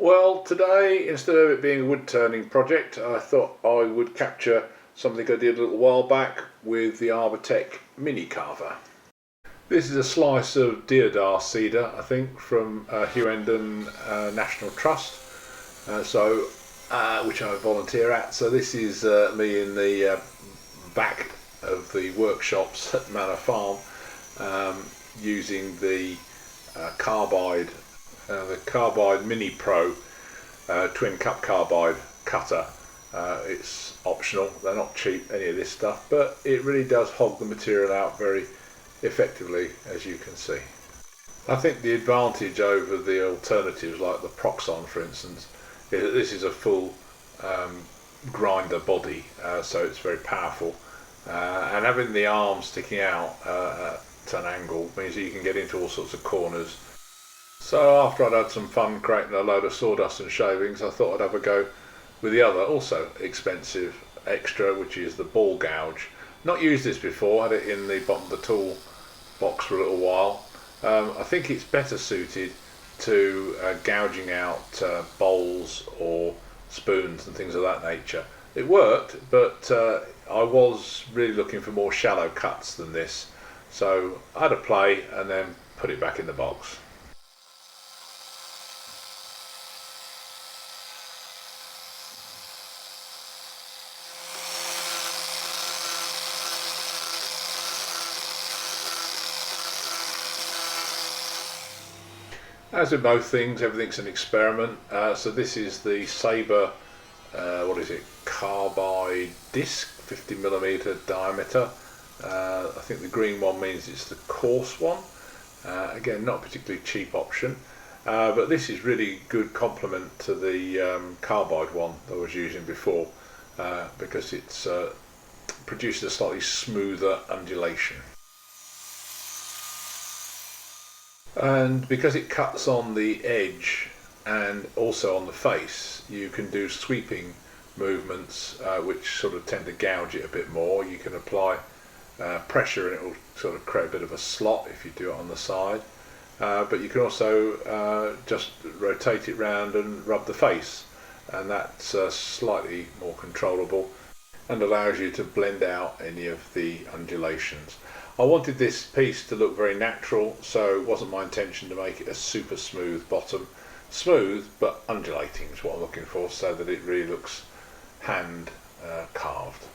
Well, today, instead of it being a wood turning project, I thought I would capture something I did a little while back with the Arbortech mini carver. This is a slice of Deodara cedar, I think, from Hughenden National Trust, which I volunteer at. So this is me in the back of the workshops at Manor Farm, using the carbide Mini Pro twin cup carbide cutter. It's optional, they're not cheap, any of this stuff, but it really does hog the material out very effectively, as you can see. I think the advantage over the alternatives like the Proxon, for instance, is that this is a full grinder body, so it's very powerful, and having the arm sticking out at an angle means that you can get into all sorts of corners. So after I'd had some fun creating a load of sawdust and shavings, I thought I'd have a go with the other, also expensive extra, which is the ball gouge. Not used this before, had it in the bottom of the tool box for a little while. I think it's better suited to gouging out bowls or spoons and things of that nature. It worked, but I was really looking for more shallow cuts than this, so I had a play and then put it back in the box. As with most things, everything's an experiment. So this is the Sabre, carbide disc, 50mm diameter. I think the green one means it's the coarse one. Again, not a particularly cheap option, but this is really good complement to the carbide one that I was using before, because it's produces a slightly smoother undulation. And because it cuts on the edge and also on the face, you can do sweeping movements which sort of tend to gouge it a bit more. You can apply pressure and it will sort of create a bit of a slot if you do it on the side, but you can also just rotate it round and rub the face, and that's slightly more controllable and allows you to blend out any of the undulations. I wanted this piece to look very natural, so it wasn't my intention to make it a super smooth bottom. Smooth but undulating is what I'm looking for, so that it really looks hand carved.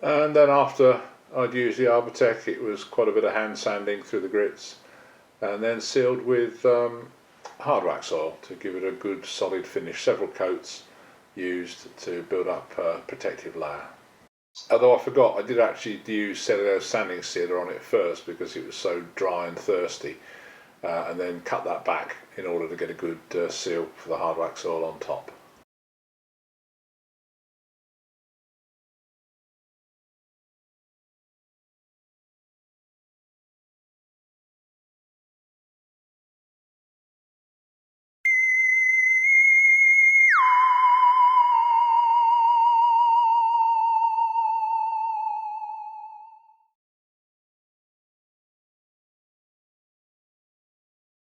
And then after I'd used the Arbortech, it was quite a bit of hand sanding through the grits, and then sealed with hard wax oil to give it a good solid finish. Several coats used to build up a protective layer. Although I forgot, I did actually use cellulose sanding sealer on it first because it was so dry and thirsty, and then cut that back in order to get a good seal for the hard wax oil on top.